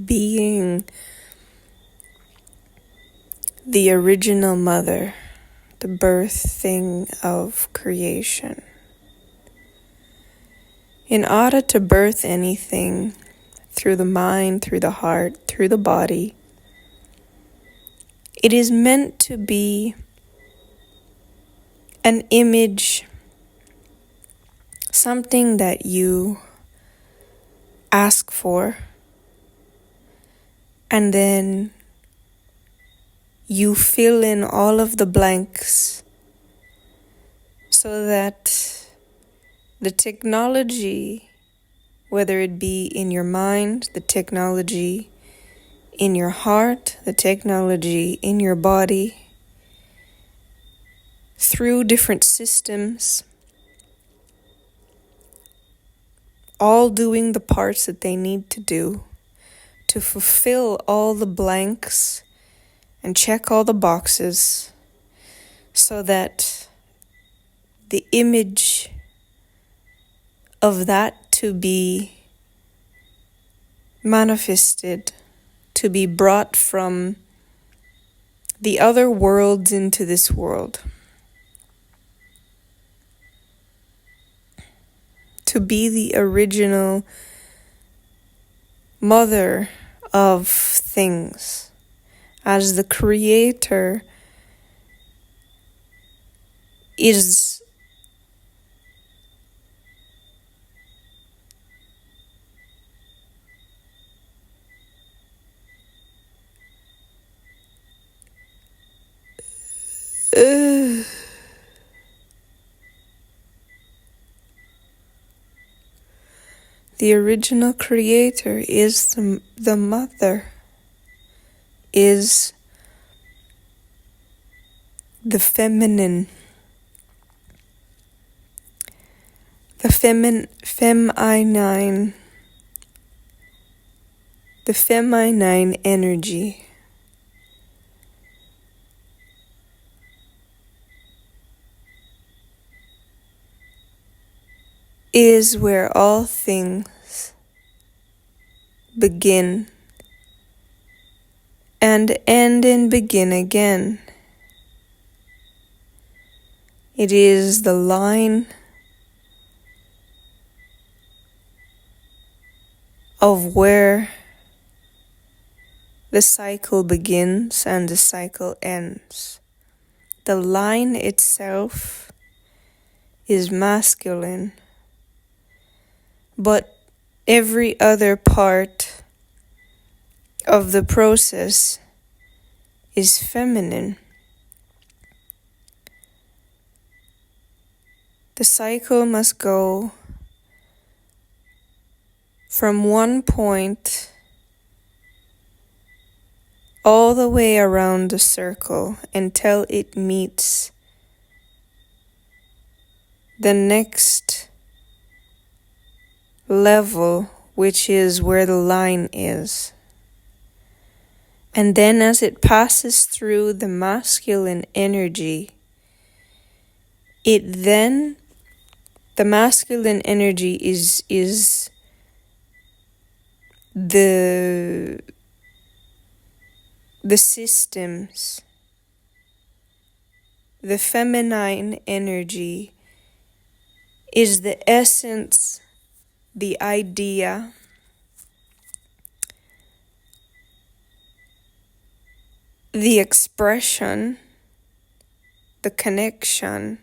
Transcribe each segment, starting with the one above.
being the original mother, the birthing of creation. In order to birth anything through the mind, through the heart, through the body, it is meant to be an image, something that you ask for, and then you fill in all of the blanks so that the technology, whether it be in your mind, the technology in your heart, the technology in your body, through different systems, all doing the parts that they need to do to fulfill all the blanks and check all the boxes so that the image of that to be manifested, to be brought from the other worlds into this world, to be the original mother of things, as the creator is the original creator is the mother, is the feminine, the feminine energy. Is where all things begin and end and begin again. It is the line of where the cycle begins and the cycle ends. The line itself is masculine, but every other part of the process is feminine. The cycle must go from one point all the way around the circle until it meets the next level, which is where the line is. And then as it passes through the masculine energy, the masculine energy is the systems. The feminine energy is the essence, the idea, the expression, the connection,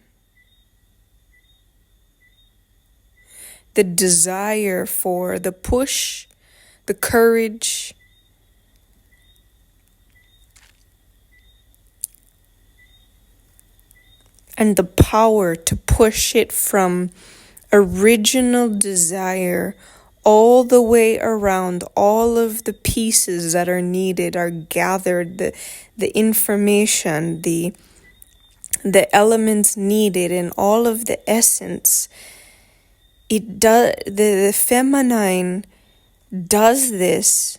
the desire for the push, the courage, and the power to push it from original desire all the way around. All of the pieces that are needed are gathered, the information, the elements needed, and all of the essence. It does, the feminine does this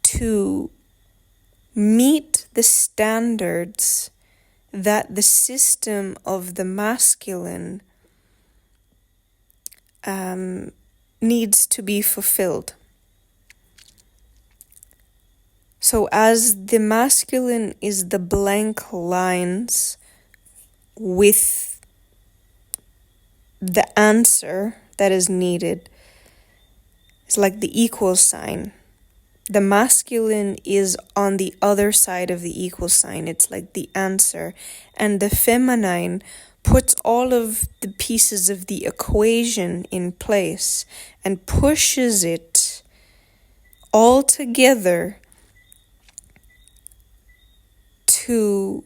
to meet the standards that the system of the masculine needs to be fulfilled. So as the masculine is the blank lines with the answer that is needed, it's like the equal sign. The masculine is on the other side of the equal sign. It's like the answer. And the feminine puts all of the pieces of the equation in place and pushes it all together to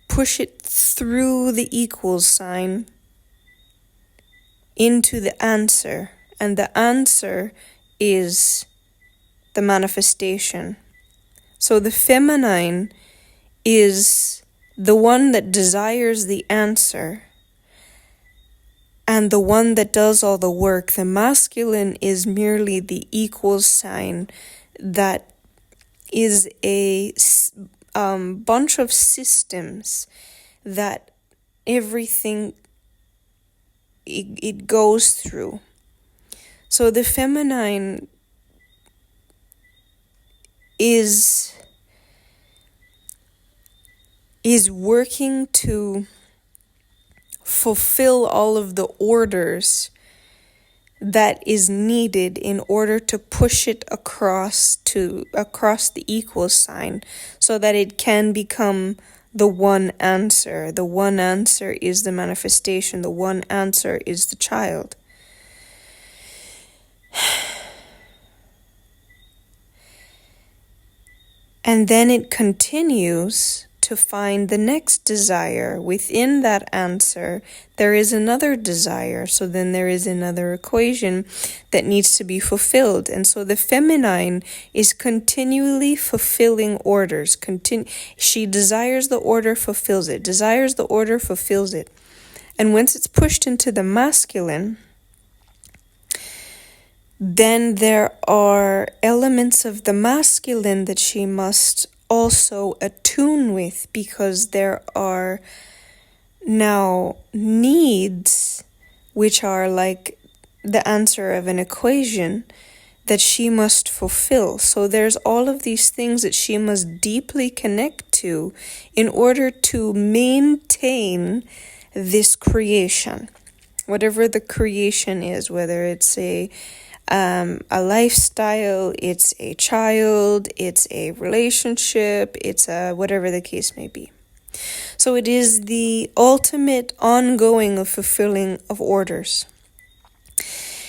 push it through the equal sign into the answer. And the answer is the manifestation. So the feminine is the one that desires the answer and the one that does all the work. The masculine is merely the equal sign that is a bunch of systems that everything it goes through. So the feminine is working to fulfill all of the orders that is needed in order to push it across the equal sign so that it can become the one answer. The one answer is the manifestation. The one answer is the child. And then it continues to find the next desire. Within that answer, there is another desire. So then there is another equation that needs to be fulfilled. And so the feminine is continually fulfilling orders. She desires the order, fulfills it. Desires the order, fulfills it. And once it's pushed into the masculine, then there are elements of the masculine that she must also attune with, because there are now needs which are like the answer of an equation that she must fulfill. So there's all of these things that she must deeply connect to in order to maintain this creation, whatever the creation is, whether it's a lifestyle, it's a child, it's a relationship, it's a whatever the case may be. So it is the ultimate ongoing of fulfilling of orders.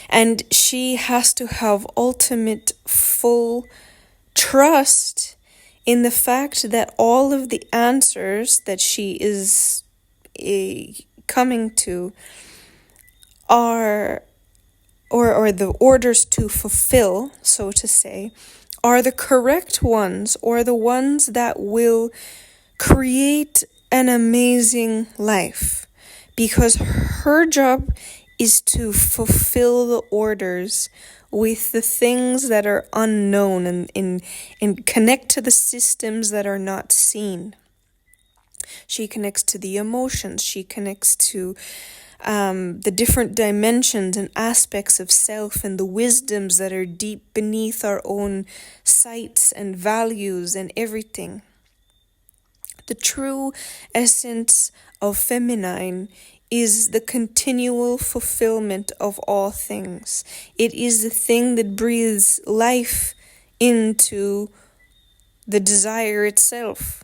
And she has to have ultimate full trust in the fact that all of the answers that she is coming to are or the orders to fulfill, so to say, are the correct ones, or the ones that will create an amazing life. Because her job is to fulfill the orders with the things that are unknown and connect to the systems that are not seen. She connects to the emotions. She connects to the different dimensions and aspects of self and the wisdoms that are deep beneath our own sights and values and everything. The true essence of feminine is the continual fulfillment of all things. It is the thing that breathes life into the desire itself.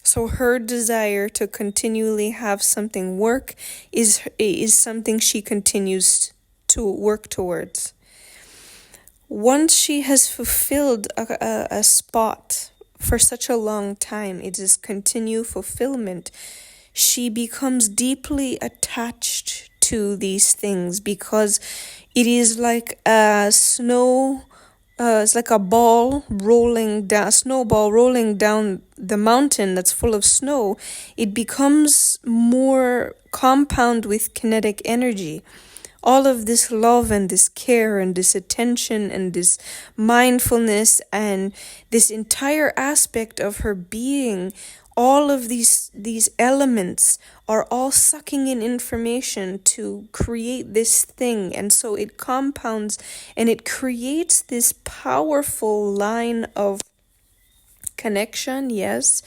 So her desire to continually have something work is something she continues to work towards. Once she has fulfilled a spot for such a long time, it is continued fulfillment. She becomes deeply attached to these things because it is like a it's like a snowball rolling down the mountain that's full of snow. It becomes more compound with kinetic energy. All of this love and this care and this attention and this mindfulness and this entire aspect of her being all of these elements are all sucking in information to create this thing, and so it compounds and it creates this powerful line of connection, yes,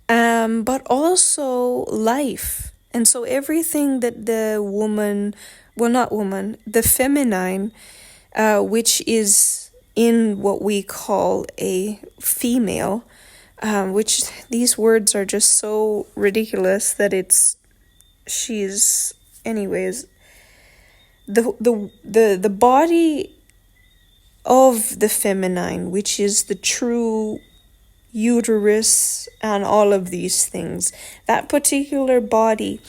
but also life. And so everything that the woman, well, not woman, the feminine, which is in what we call a female, which these words are just so ridiculous that she's, anyways, the body of the feminine, which is the true uterus and all of these things, that particular body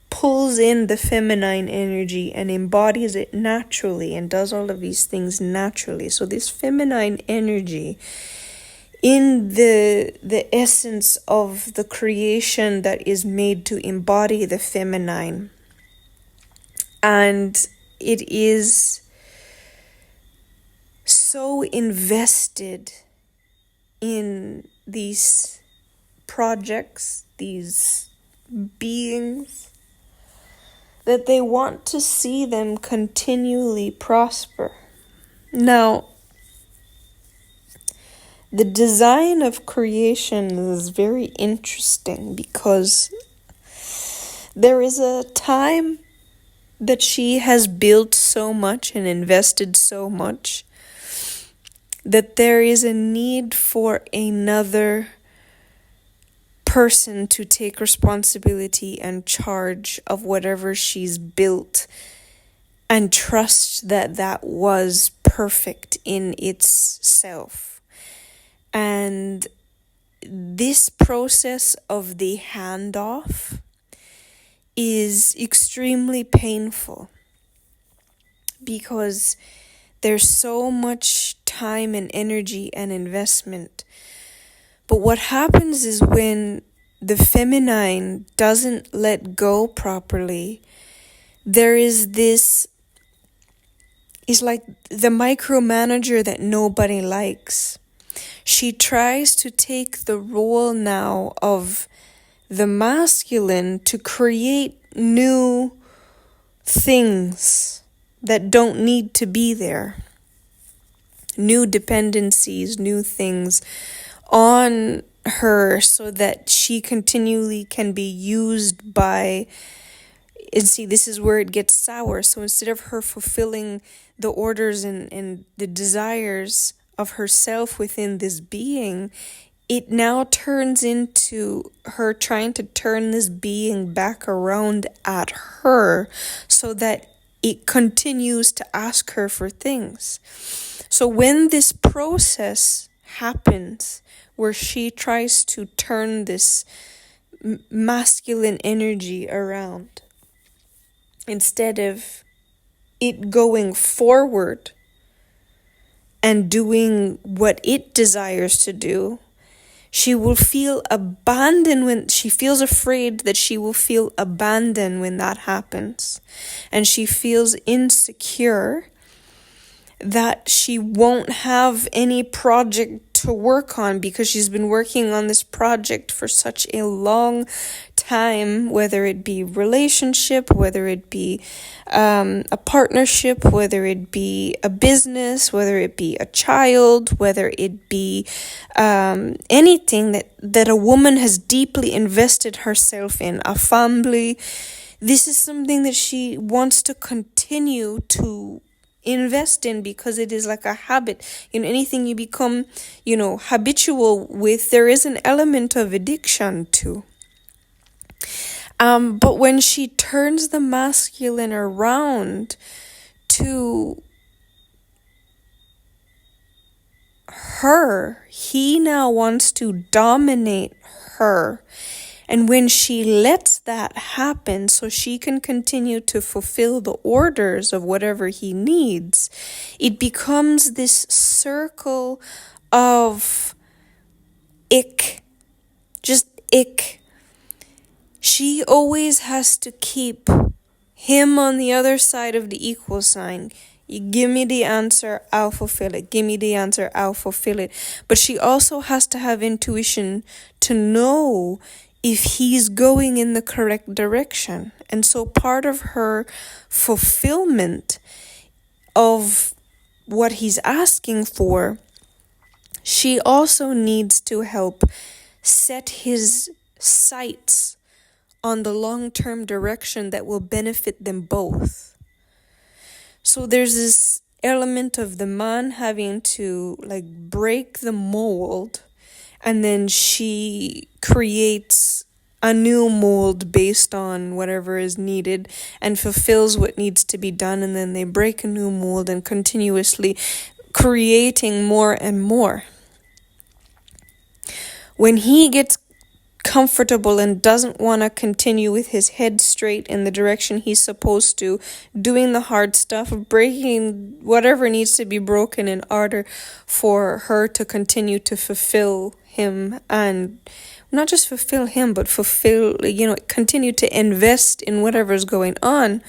pulls in the feminine energy and embodies it naturally and does all of these things naturally. So this feminine energy, in the essence of the creation that is made to embody the feminine, and it is so invested in these projects, these beings, that they want to see them continually prosper. Now, the design of creation is very interesting because there is a time that she has built so much and invested so much that there is a need for another person to take responsibility and charge of whatever she's built and trust that that was perfect in itself. And this process of the handoff is extremely painful because there's so much time and energy and investment. But what happens is when the feminine doesn't let go properly, there is this, it's like the micromanager that nobody likes. She tries to take the role now of the masculine to create new things that don't need to be there. New dependencies, new things on her so that she continually can be used by, and see, this is where it gets sour. So instead of her fulfilling the orders and the desires of herself within this being, it now turns into her trying to turn this being back around at her so that it continues to ask her for things. So when this process happens where she tries to turn this masculine energy around, instead of it going forward and doing what it desires to do, she will feel abandoned when she feels afraid that she will feel abandoned when that happens. And she feels insecure that she won't have any project to work on because she's been working on this project for such a long time, whether it be relationship, whether it be a partnership, whether it be a business, whether it be a child, whether it be anything that a woman has deeply invested herself in, a family. This is something that she wants to continue to invest in because it is like a habit. Anything you become, habitual with, there is an element of addiction to. But when she turns the masculine around to her, he now wants to dominate her. And when she lets that happen so she can continue to fulfill the orders of whatever he needs, it becomes this circle of ick. Just ick. She always has to keep him on the other side of the equal sign. You give me the answer, I'll fulfill it. Give me the answer, I'll fulfill it. But she also has to have intuition to know if he's going in the correct direction. And so part of her fulfillment of what he's asking for, she also needs to help set his sights on the long-term direction that will benefit them both. So there's this element of the man having to like break the mold, and then she creates a new mold based on whatever is needed and fulfills what needs to be done, and then they break a new mold and continuously creating more and more. When he gets comfortable and doesn't want to continue with his head straight in the direction he's supposed to, doing the hard stuff, breaking whatever needs to be broken in order for her to continue to fulfill him, and not just fulfill him, but fulfill, continue to invest in whatever's going on.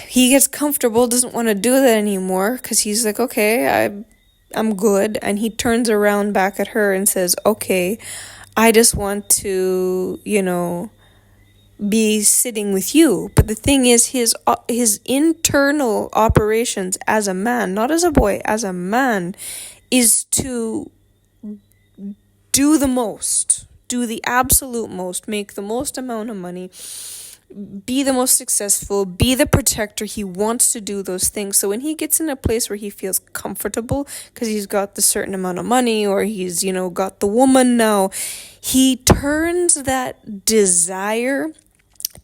He gets comfortable, doesn't want to do that anymore because he's like, okay, I'm good. And he turns around back at her and says, okay, I just want to, be sitting with you. But the thing is, his internal operations as a man, not as a boy, as a man, is to do the most, do the absolute most, make the most amount of money, be the most successful, be the protector. He wants to do those things. So when he gets in a place where he feels comfortable because he's got the certain amount of money, or he's, got the woman now, he turns that desire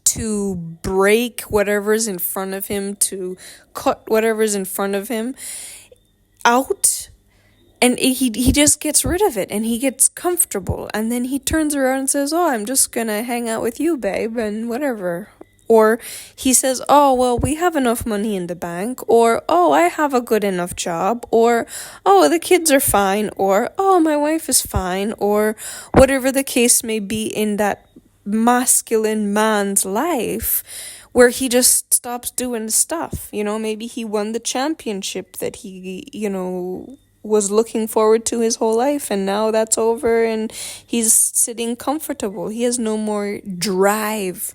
to break whatever's in front of him, to cut whatever's in front of him out. And he just gets rid of it, and he gets comfortable. And then he turns around and says, oh, I'm just going to hang out with you, babe, and whatever. Or he says, oh, well, we have enough money in the bank. Or, oh, I have a good enough job. Or, oh, the kids are fine. Or, oh, my wife is fine. Or whatever the case may be in that masculine man's life, where he just stops doing stuff. Maybe he won the championship that he, was looking forward to his whole life, and now that's over and he's sitting comfortable. He has no more drive.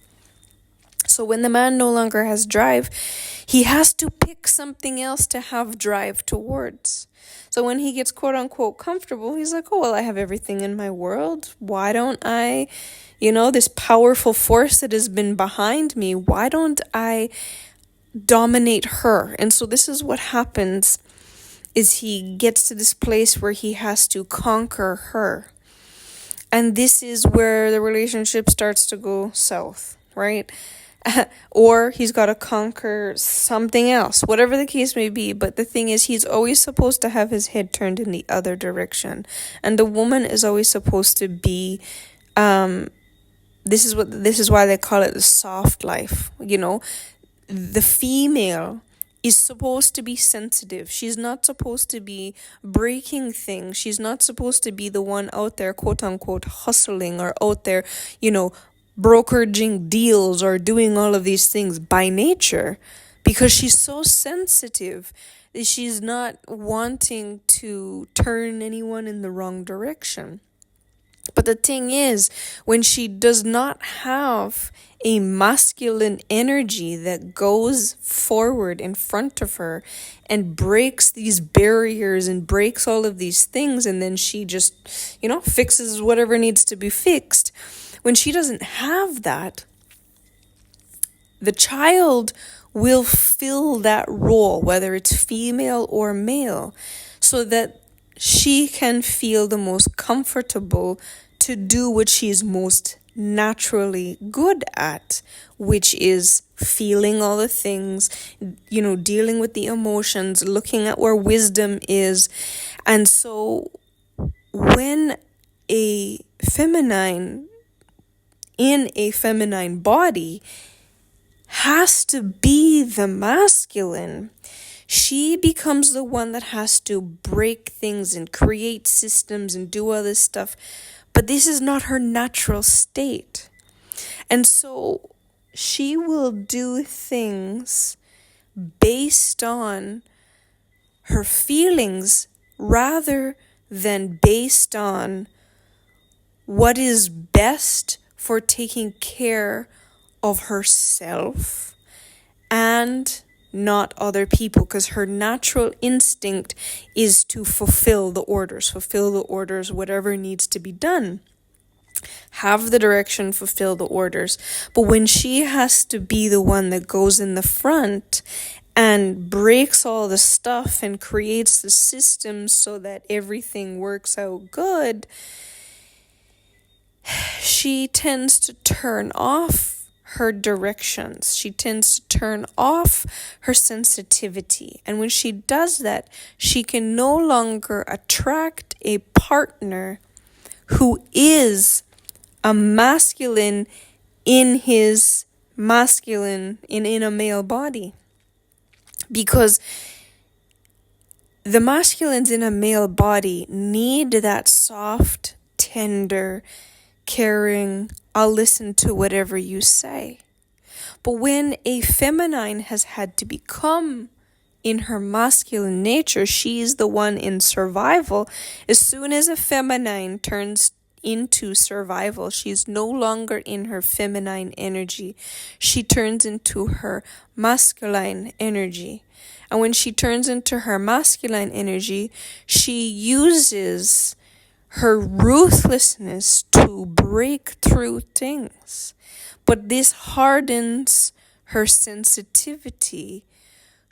So when the man no longer has drive, he has to pick something else to have drive towards. So when he gets quote unquote comfortable, he's like, oh, well, I have everything in my world. Why don't I, this powerful force that has been behind me, why don't I dominate her? And so this is what happens, is he gets to this place where he has to conquer her. And this is where the relationship starts to go south, right? Or he's got to conquer something else, whatever the case may be. But the thing is, he's always supposed to have his head turned in the other direction. And the woman is always supposed to be, this is why they call it the soft life. The female is supposed to be sensitive. She's not supposed to be breaking things. She's not supposed to be the one out there, quote unquote, hustling, or out there, brokeraging deals or doing all of these things by nature, because she's so sensitive that she's not wanting to turn anyone in the wrong direction. But the thing is, when she does not have a masculine energy that goes forward in front of her and breaks these barriers and breaks all of these things, and then she just, fixes whatever needs to be fixed. When she doesn't have that, the child will fill that role, whether it's female or male, so that she can feel the most comfortable to do what she's most naturally good at, which is feeling all the things, dealing with the emotions, looking at where wisdom is. And so when a feminine in a feminine body has to be the masculine, she becomes the one that has to break things and create systems and do all this stuff. But this is not her natural state. And so she will do things based on her feelings rather than based on what is best for taking care of herself and not other people, because her natural instinct is to fulfill the orders, whatever needs to be done. Have the direction, fulfill the orders. But when she has to be the one that goes in the front and breaks all the stuff and creates the systems so that everything works out good, she tends to turn off her directions. She tends to turn off her sensitivity. And when she does that, she can no longer attract a partner who is a masculine in his masculine in a male body. Because the masculines in a male body need that soft, tender, caring, I'll listen to whatever you say. But when a feminine has had to become in her masculine nature, she's the one in survival. As soon as a feminine turns into survival, she's no longer in her feminine energy. She turns into her masculine energy. And when she turns into her masculine energy, she uses her ruthlessness to break through things. But this hardens her sensitivity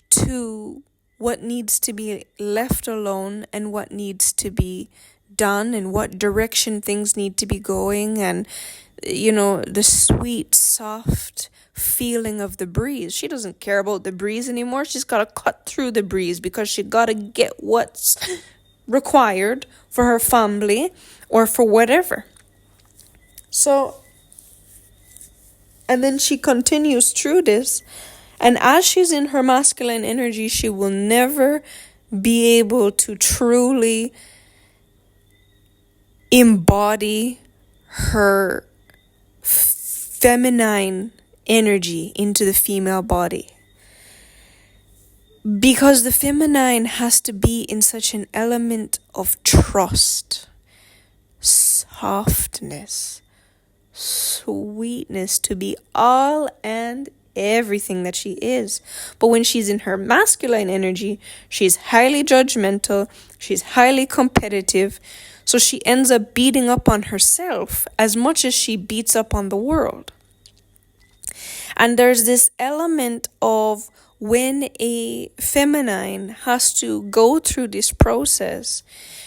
to what needs to be left alone and what needs to be done and what direction things need to be going, and the sweet, soft feeling of the breeze. She doesn't care about the breeze anymore. She's got to cut through the breeze because she got to get what's required for her family or for whatever. So, and then she continues through this, and as she's in her masculine energy, she will never be able to truly embody her feminine energy into the female body. Because the feminine has to be in such an element of trust, softness, sweetness, to be all and everything that she is. But when she's in her masculine energy, she's highly judgmental, she's highly competitive, so she ends up beating up on herself as much as she beats up on the world. And there's this element of when a feminine has to go through this process,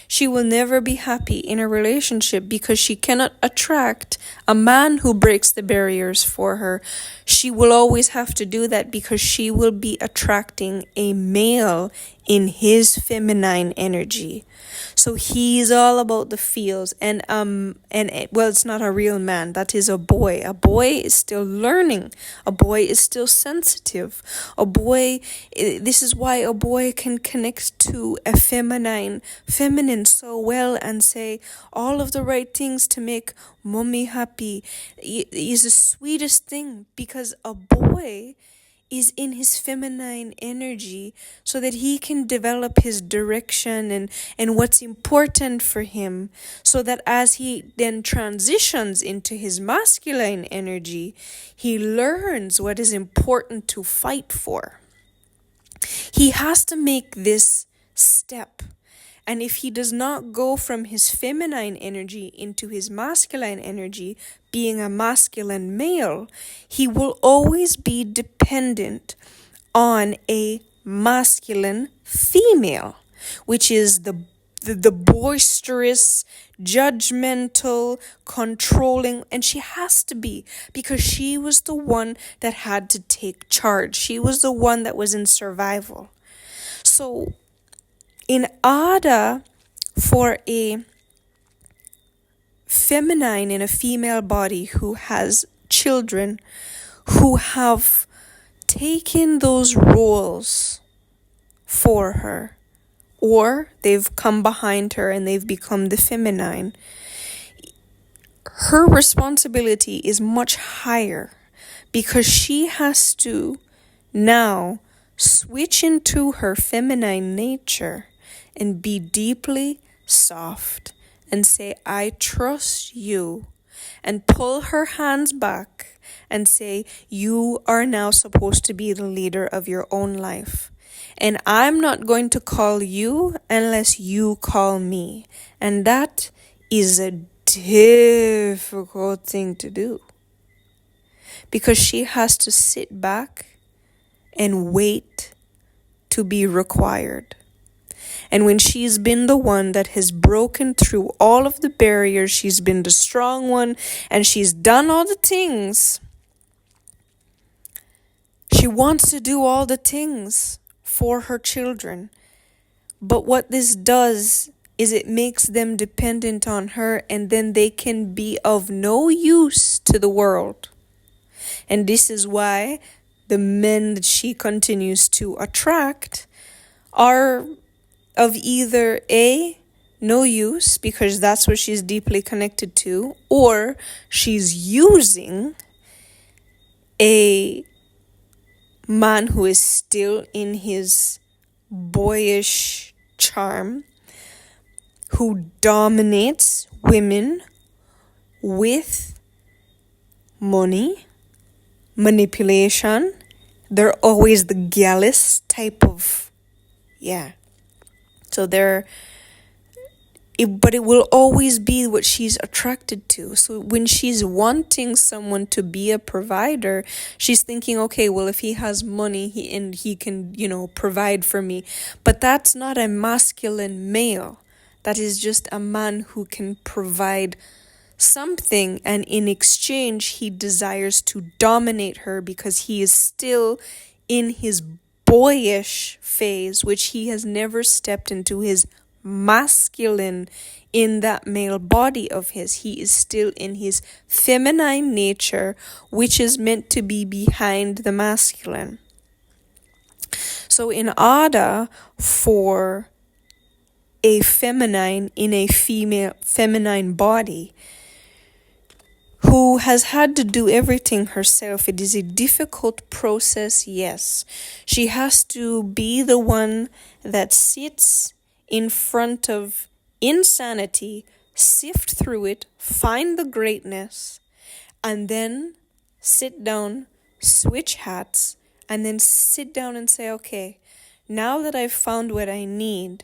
she will never be happy in a relationship because she cannot attract a man who breaks the barriers for her. She will always have to do that because she will be attracting a male in his feminine energy. So he's all about the feels, and it's not a real man. That is a boy. A boy is still learning. A boy is still sensitive. This is why a boy can connect to a feminine so well and say all of the right things to make mommy happy. Is the sweetest thing because a boy is in his feminine energy so that he can develop his direction and what's important for him, so that as he then transitions into his masculine energy, he learns what is important to fight for. He has to make this step. And if he does not go from his feminine energy into his masculine energy, being a masculine male, he will always be dependent on a masculine female, which is the boisterous, judgmental, controlling, and she has to be, because she was the one that had to take charge. She was the one that was in survival. So in order for a feminine in a female body who has children who have taken those roles for her, or they've come behind her and they've become the feminine, her responsibility is much higher because she has to now switch into her feminine nature and be deeply soft and say, I trust you, and pull her hands back and say, you are now supposed to be the leader of your own life. And I'm not going to call you unless you call me. And that is a difficult thing to do, because she has to sit back and wait to be required. And when she's been the one that has broken through all of the barriers, she's been the strong one, and she's done all the things, she wants to do all the things for her children. But what this does is it makes them dependent on her, and then they can be of no use to the world. And this is why the men that she continues to attract are of either A, no use, because that's what she's deeply connected to, or she's using a man who is still in his boyish charm, who dominates women with money, manipulation. They're always the gallus type of, So but it will always be what she's attracted to. So when she's wanting someone to be a provider, she's thinking, okay, well, if he has money, he can, provide for me. But that's not a masculine male. That is just a man who can provide something, and in exchange, he desires to dominate her because he is still in his boyish phase, which he has never stepped into his masculine in that male body of his. He is still in his feminine nature, which is meant to be behind the masculine. So in order for a feminine in a feminine body who has had to do everything herself, it is a difficult process, yes. She has to be the one that sits in front of insanity, sift through it, find the greatness, and then sit down, switch hats, and then sit down and say, okay, now that I've found what I need,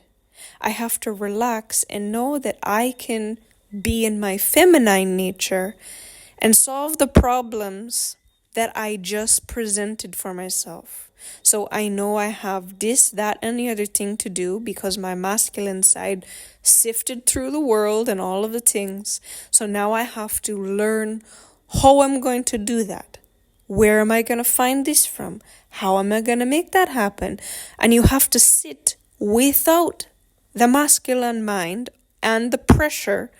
I have to relax and know that I can be in my feminine nature and solve the problems that I just presented for myself. So I know I have this, that, and the other thing to do because my masculine side sifted through the world and all of the things. So now I have to learn how I'm going to do that. Where am I going to find this from? How am I going to make that happen? And you have to sit without the masculine mind and the pressure.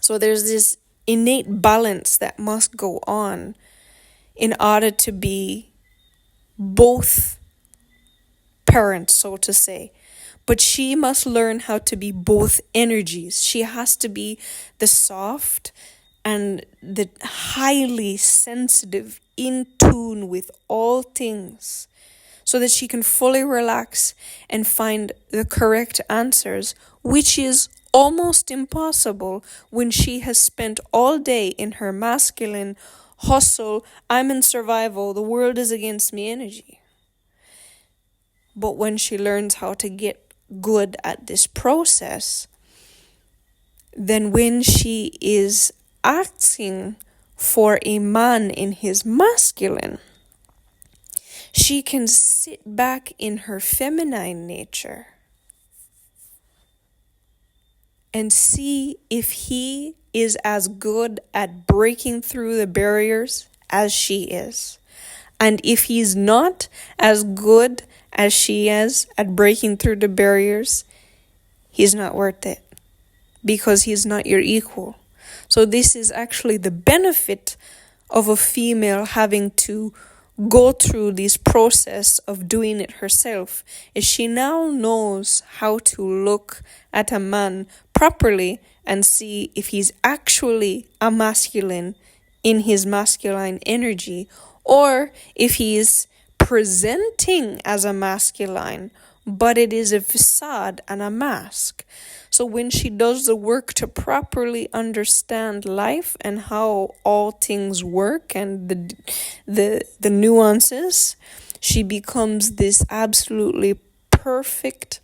So there's this innate balance that must go on in order to be both parents, so to say. But she must learn how to be both energies. She has to be the soft and the highly sensitive, in tune with all things, so that she can fully relax and find the correct answers, which is almost impossible when she has spent all day in her masculine hustle, I'm in survival, the world is against me energy. But when she learns how to get good at this process, then when she is asking for a man in his masculine, she can sit back in her feminine nature and see if he is as good at breaking through the barriers as she is. And if he's not as good as she is at breaking through the barriers, he's not worth it, because he's not your equal. So this is actually the benefit of a female having to go through this process of doing it herself, is she now knows how to look at a man properly and see if he's actually a masculine in his masculine energy, or if he's presenting as a masculine, but it is a facade and a mask. So when she does the work to properly understand life and how all things work and the nuances, she becomes this absolutely perfect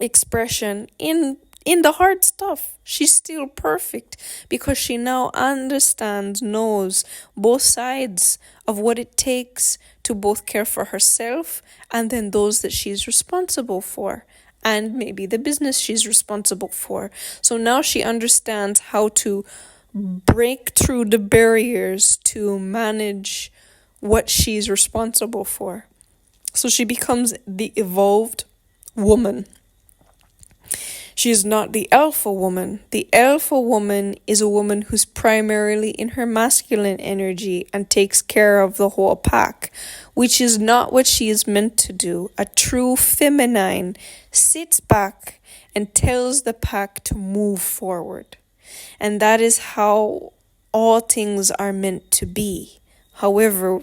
expression in the hard stuff. She's still perfect because she now understands, knows both sides of what it takes to both care for herself and then those that she's responsible for, and maybe the business she's responsible for. So now she understands how to break through the barriers to manage what she's responsible for. So she becomes the evolved woman. She is not the alpha woman. The alpha woman is a woman who's primarily in her masculine energy and takes care of the whole pack, which is not what she is meant to do. A true feminine sits back and tells the pack to move forward. And that is how all things are meant to be. However,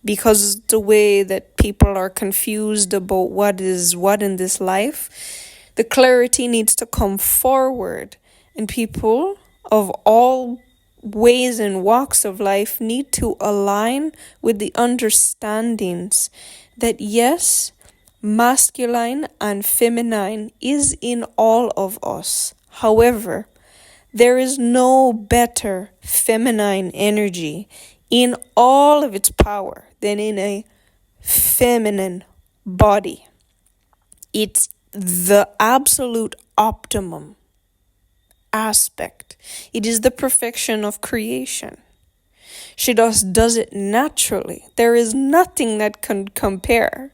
because the way that people are confused about what is what in this life, the clarity needs to come forward, and people of all ways and walks of life need to align with the understandings that yes, masculine and feminine is in all of us. However, there is no better feminine energy in all of its power than in a feminine body. It's the absolute optimum aspect. It is the perfection of creation. She does it naturally. There is nothing that can compare.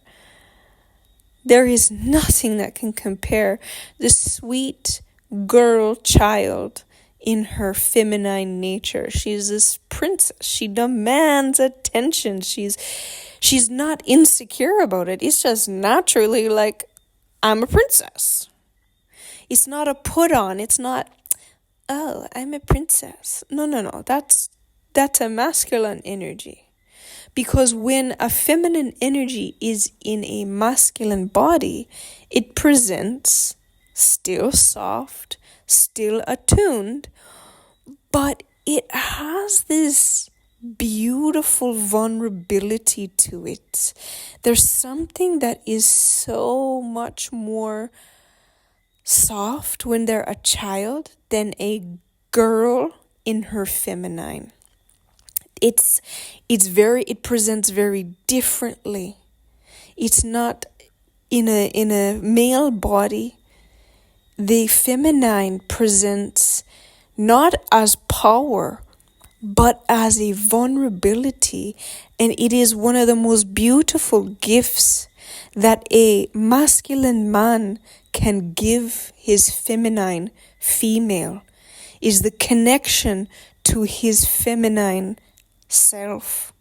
There is nothing that can compare the sweet girl child in her feminine nature. She's this princess. She demands attention. She's not insecure about it. It's just naturally like, I'm a princess. It's not a put on. It's not, oh, I'm a princess. No. That's a masculine energy. Because when a feminine energy is in a masculine body, it presents still soft, still attuned, but it has this beautiful vulnerability to it. There's something that is so much more soft when they're a child than a girl in her feminine. It presents very differently. It's not in a male body. The feminine presents not as power, but as a vulnerability. And it is one of the most beautiful gifts that a masculine man can give his feminine female, is the connection to his feminine self.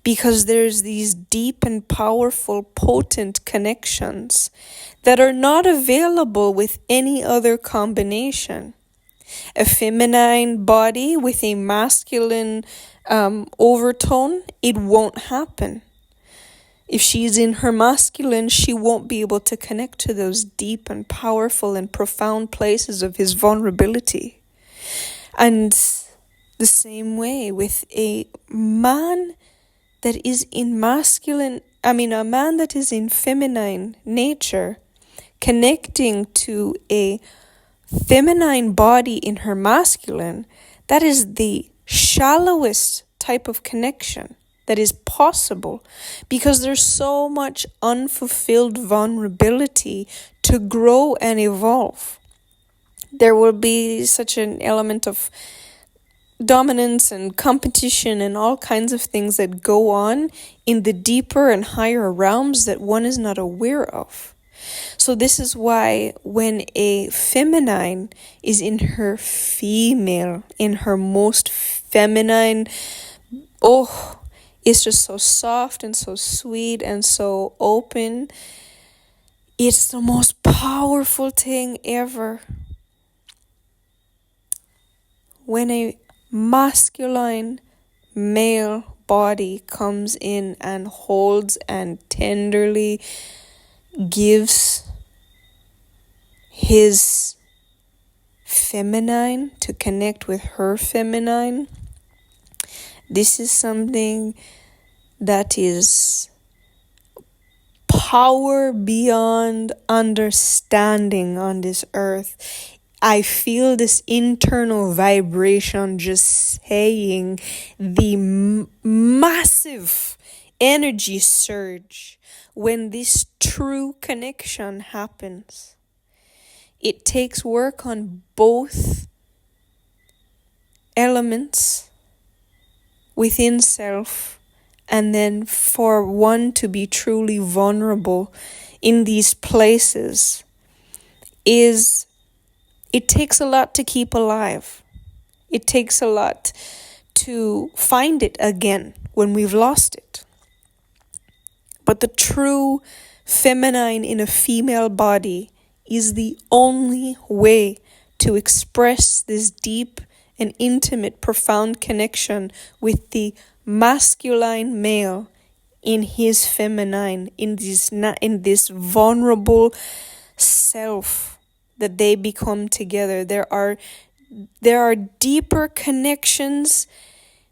Because there's these deep and powerful, potent connections that are not available with any other combination. A feminine body with a masculine overtone, it won't happen. If she's in her masculine, she won't be able to connect to those deep and powerful and profound places of his vulnerability. And the same way with a man that is in a man that is in feminine nature, connecting to a feminine body in her masculine, that is the shallowest type of connection that is possible, because there's so much unfulfilled vulnerability to grow and evolve. There will be such an element of dominance and competition and all kinds of things that go on in the deeper and higher realms that one is not aware of. So this is why when a feminine is in her female, in her most feminine, it's just so soft and so sweet and so open. It's the most powerful thing ever. When a masculine male body comes in and holds and tenderly gives his feminine to connect with her feminine, this is something that is power beyond understanding on this earth. I feel this internal vibration just saying the massive energy surge when this true connection happens. It takes work on both elements within self, and then for one to be truly vulnerable in these places it takes a lot to keep alive. It takes a lot to find it again when we've lost it. But the true feminine in a female body is the only way to express this deep and intimate, profound connection with the masculine male in his feminine, in this vulnerable self that they become together. There are deeper connections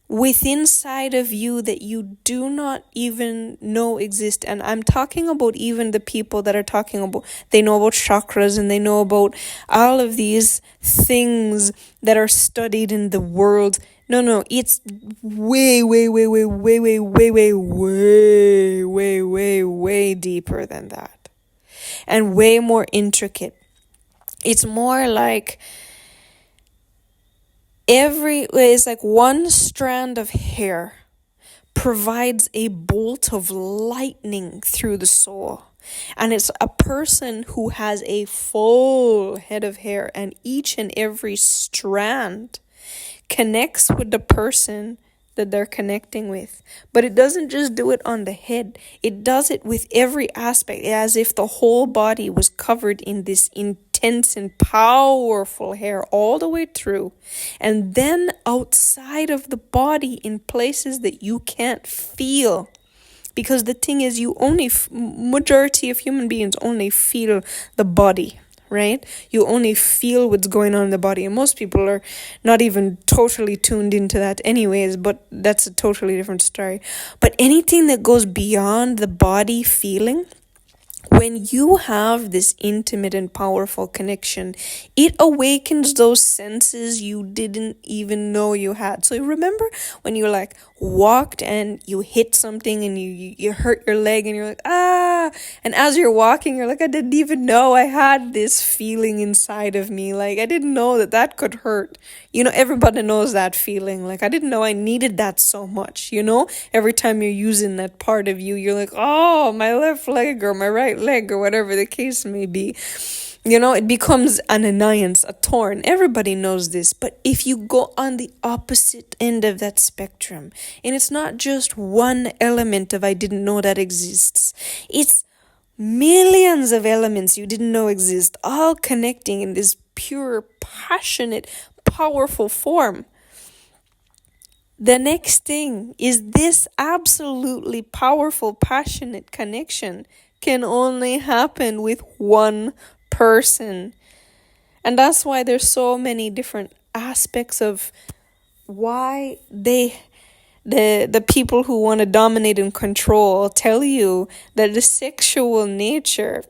within side of you that you do not even know exist. And I'm talking about even the people that are talking about, they know about chakras and they know about all of these things that are studied in the world. No, it's way deeper than that, and way more intricate. It's more like it's like one strand of hair provides a bolt of lightning through the soul. And it's a person who has a full head of hair, and each and every strand connects with the person that they're connecting with. But it doesn't just do it on the head. It does it with every aspect, as if the whole body was covered in this intense and powerful hair all the way through. And then outside of the body in places that you can't feel. Because the thing is, majority of human beings only feel the body, right? You only feel what's going on in the body. And most people are not even totally tuned into that anyways, but that's a totally different story. But anything that goes beyond the body feeling, when you have this intimate and powerful connection, it awakens those senses you didn't even know you had. So remember when you like walked and you hit something and you hurt your leg and you're like, and as you're walking, you're like, I didn't even know I had this feeling inside of me. Like, I didn't know that could hurt. Everybody knows that feeling. Like, I didn't know I needed that so much, Every time you're using that part of you, you're like, oh, my left leg or my right leg or whatever the case may be. It becomes an annoyance, a thorn. Everybody knows this. But if you go on the opposite end of that spectrum, and it's not just one element of I didn't know that exists, it's millions of elements you didn't know exist, all connecting in this pure, passionate, powerful form. The next thing is this absolutely powerful, passionate connection can only happen with one person. And that's why there's so many different aspects of why the people who want to dominate and control tell you that the sexual nature,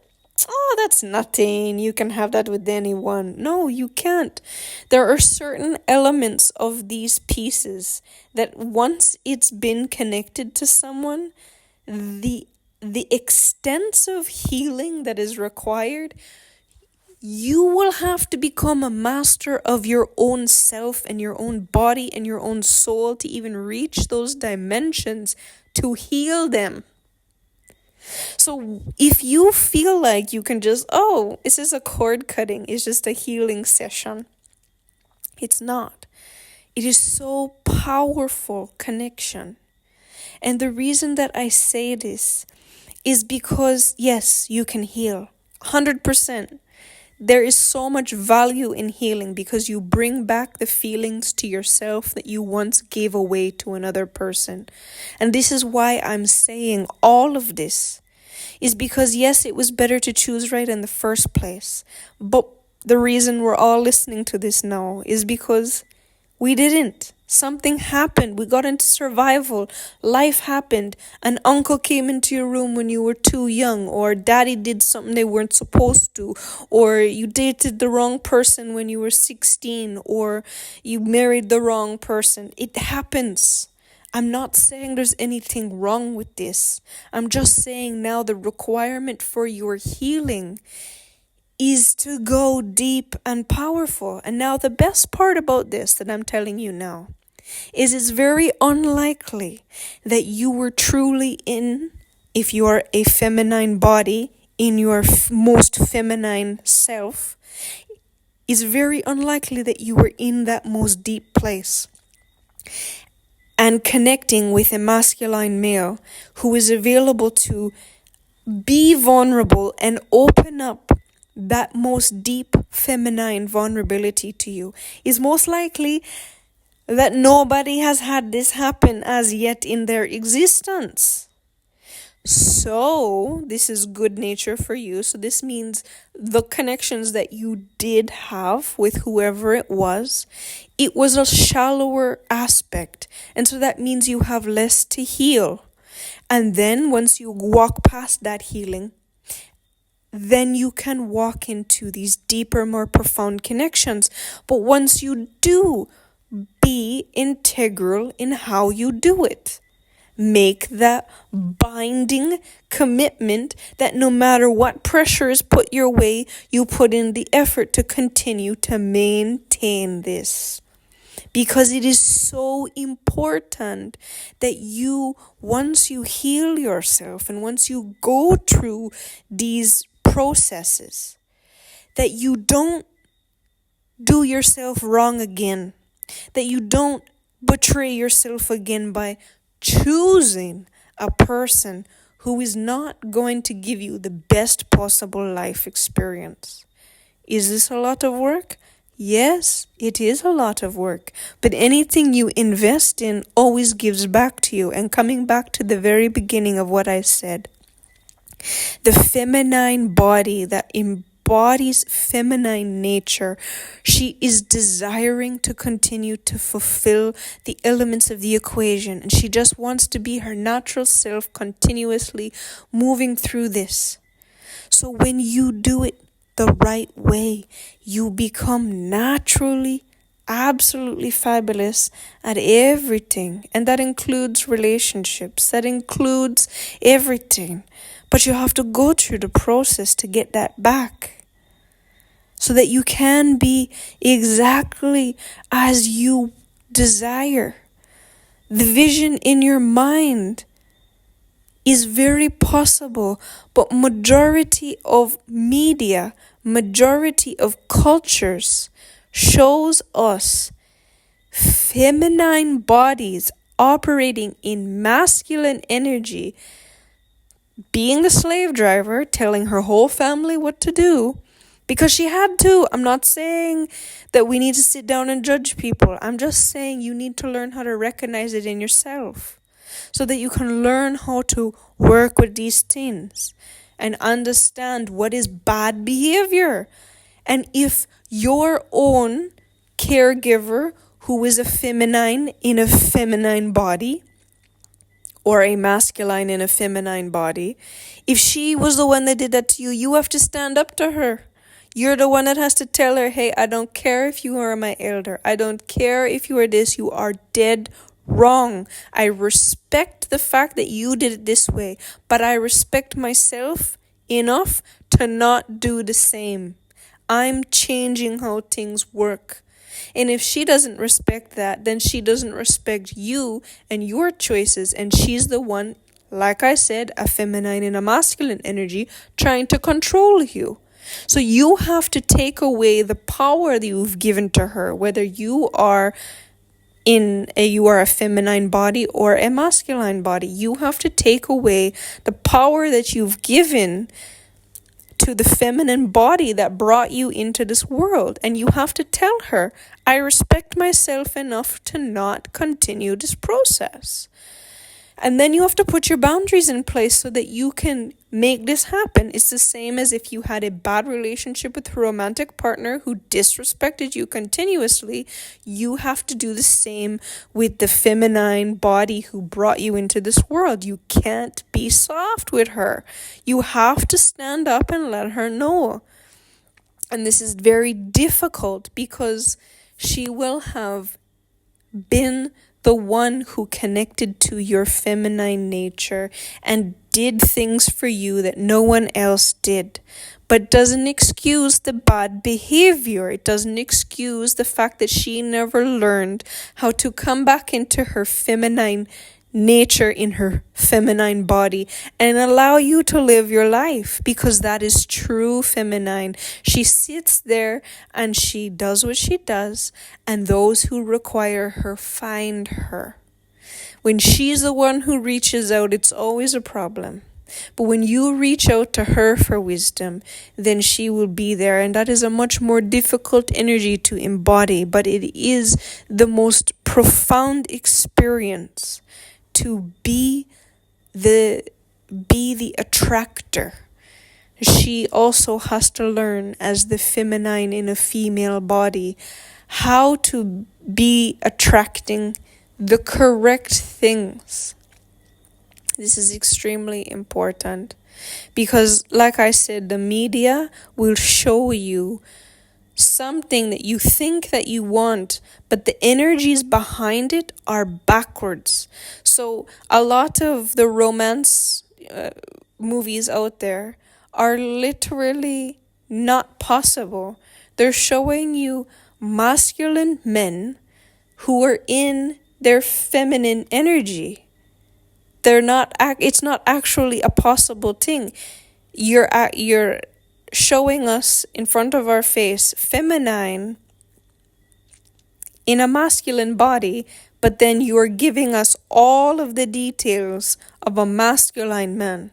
that's nothing, you can have that with anyone. No, you can't. There are certain elements of these pieces that once it's been connected to someone, the extensive healing that is required, you will have to become a master of your own self and your own body and your own soul to even reach those dimensions to heal them. So if you feel like you can just, this is a cord cutting, it's just a healing session, it's not. It is so powerful connection. And the reason that I say this is because, yes, you can heal 100%. There is so much value in healing because you bring back the feelings to yourself that you once gave away to another person. And this is why I'm saying all of this, is because yes, it was better to choose right in the first place. But the reason we're all listening to this now is because we didn't. Something happened. We got into survival. Life happened. An uncle came into your room when you were too young, or daddy did something they weren't supposed to, or you dated the wrong person when you were 16, or you married the wrong person. It happens. I'm not saying there's anything wrong with this. I'm just saying now the requirement for your healing is to go deep and powerful. And now the best part about this that I'm telling you now is it's very unlikely that you were truly if you are a feminine body, in your most feminine self, it's very unlikely that you were in that most deep place and connecting with a masculine male who is available to be vulnerable and open up that most deep feminine vulnerability to you. Is most likely that nobody has had this happen as yet in their existence. So this is good nature for you. So this means the connections that you did have with whoever it was a shallower aspect. And so that means you have less to heal. And then once you walk past that healing, then you can walk into these deeper, more profound connections. But once you do, be integral in how you do it. Make that binding commitment that no matter what pressure is put your way, you put in the effort to continue to maintain this. Because it is so important that once you heal yourself and once you go through these processes, that you don't do yourself wrong again, that you don't betray yourself again by choosing a person who is not going to give you the best possible life experience. Is this a lot of work? Yes, it is a lot of work, but anything you invest in always gives back to you. And coming back to the very beginning of what I said, the feminine body that embodies feminine nature, she is desiring to continue to fulfill the elements of the equation, and she just wants to be her natural self, continuously moving through this. So when you do it the right way, you become naturally absolutely fabulous at everything, and that includes relationships, that includes everything. But you have to go through the process to get that back, so that you can be exactly as you desire. The vision in your mind is very possible, but majority of media, majority of cultures shows us feminine bodies operating in masculine energy, being the slave driver, telling her whole family what to do because she had to. I'm not saying that we need to sit down and judge people. I'm just saying you need to learn how to recognize it in yourself, so that you can learn how to work with these things and understand what is bad behavior. And if your own caregiver, who is a feminine in a feminine body, or a masculine in a feminine body, if she was the one that did that to you, you have to stand up to her. You're the one that has to tell her, hey, I don't care if you are my elder. I don't care if you are this. You are dead wrong. I respect the fact that you did it this way, but I respect myself enough to not do the same. I'm changing how things work. And if she doesn't respect that, then she doesn't respect you and your choices. And she's the one, like I said, a feminine and a masculine energy trying to control you. So you have to take away the power that you've given to her, whether you are a feminine body or a masculine body. You have to take away the power that you've given to the feminine body that brought you into this world. And you have to tell her, I respect myself enough to not continue this process. And then you have to put your boundaries in place so that you can make this happen. It's the same as if you had a bad relationship with a romantic partner who disrespected you continuously. You have to do the same with the feminine body who brought you into this world. You can't be soft with her. You have to stand up and let her know. And this is very difficult because she will have been the one who connected to your feminine nature and did things for you that no one else did. But doesn't excuse the bad behavior. It doesn't excuse the fact that she never learned how to come back into her feminine nature in her feminine body and allow you to live your life, because that is true feminine. She sits there and she does what she does, and those who require her find her. When she's the one who reaches out, it's always a problem. But when you reach out to her for wisdom, then she will be there. And that is a much more difficult energy to embody, but it is the most profound experience to be the attractor. She also has to learn, as the feminine in a female body, how to be attracting the correct things. This is extremely important because, like I said, the media will show you something that you think that you want, but the energies behind it are backwards. So a lot of the romance movies out there are literally not possible. They're showing you masculine men who are in their feminine energy. It's not actually a possible thing. You're showing us in front of our face feminine in a masculine body, but then you are giving us all of the details of a masculine man.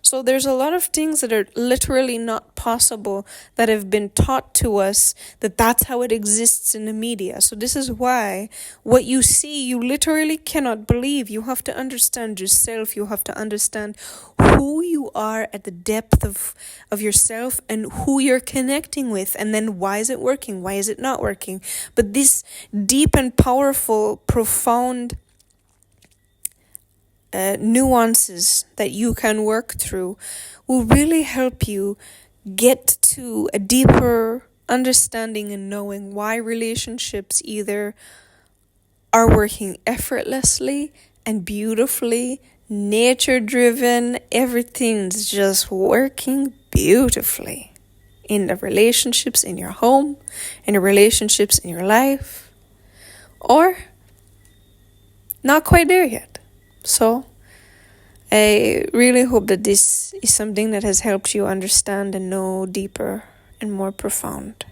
So there's a lot of things that are literally not possible that have been taught to us, that's how it exists in the media. So this is why what you see, you literally cannot believe. You have to understand yourself. You have to understand who you are at the depth of yourself and who you're connecting with. And then why is it working? Why is it not working? But this deep and powerful, profound nuances that you can work through will really help you get to a deeper understanding and knowing why relationships either are working effortlessly and beautifully, nature-driven, everything's just working beautifully in the relationships in your home, in the relationships in your life, or not quite there yet. So I really hope that this is something that has helped you understand and know deeper and more profound.